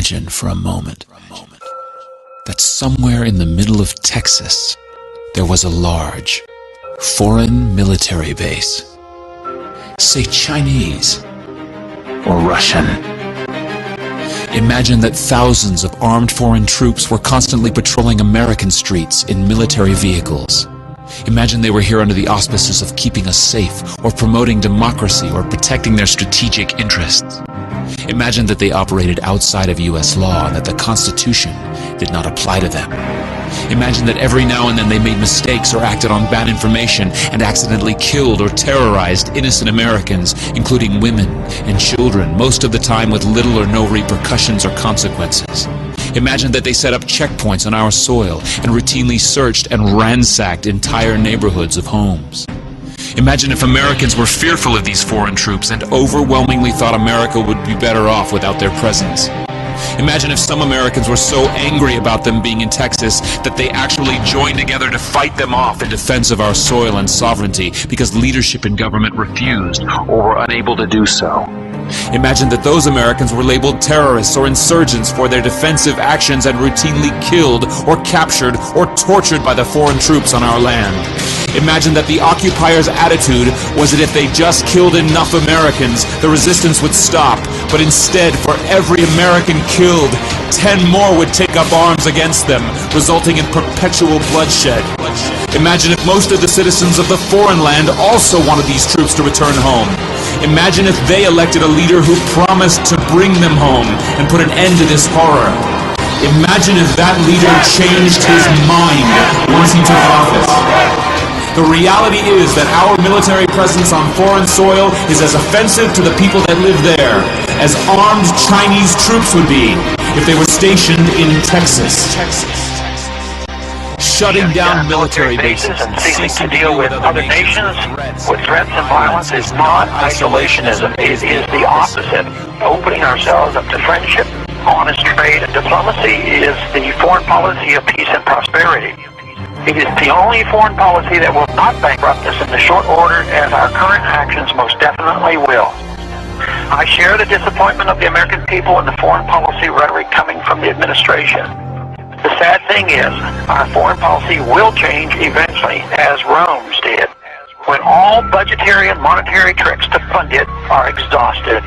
Imagine for a moment that somewhere in the middle of Texas there was a large foreign military base, say Chinese or Russian. Imagine that thousands of armed foreign troops were constantly patrolling American streets in military vehicles. Imagine they were here under the auspices of keeping us safe, or promoting democracy, or protecting their strategic interests. Imagine that they operated outside of U.S. law and that the Constitution did not apply to them. Imagine that every now and then they made mistakes or acted on bad information and accidentally killed or terrorized innocent Americans, including women and children, most of the time with little or no repercussions or consequences. Imagine that they set up checkpoints on our soil and routinely searched and ransacked entire neighborhoods of homes. Imagine if Americans were fearful of these foreign troops and overwhelmingly thought America would be better off without their presence. Imagine if some Americans were so angry about them being in Texas that they actually joined together to fight them off in defense of our soil and sovereignty because leadership in government refused or were unable to do so. Imagine that those Americans were labeled terrorists or insurgents for their defensive actions and routinely killed or captured or tortured by the foreign troops on our land. Imagine that the occupiers' attitude was that if they just killed enough Americans, the resistance would stop, but instead, for every American killed, 10 more would take up arms against them, resulting in perpetual bloodshed. Imagine if most of the citizens of the foreign land also wanted these troops to return home. Imagine if they elected a leader who promised to bring them home and put an end to this horror. Imagine if that leader changed his mind once he took office. The reality is that our military presence on foreign soil is as offensive to the people that live there as armed Chinese troops would be if they were stationed in Texas. Shutting down military bases and ceasing to deal with other nations with threats and violence is not isolationism. It is the opposite. Opening ourselves up to friendship, honest trade, and diplomacy is the foreign policy of peace and prosperity. It is the only foreign policy that will not bankrupt us in the short order, as our current actions most definitely will. I share the disappointment of the American people in the foreign policy rhetoric coming from the administration. The sad thing is, our foreign policy will change eventually, as Rome's did, when all budgetary and monetary tricks to fund it are exhausted.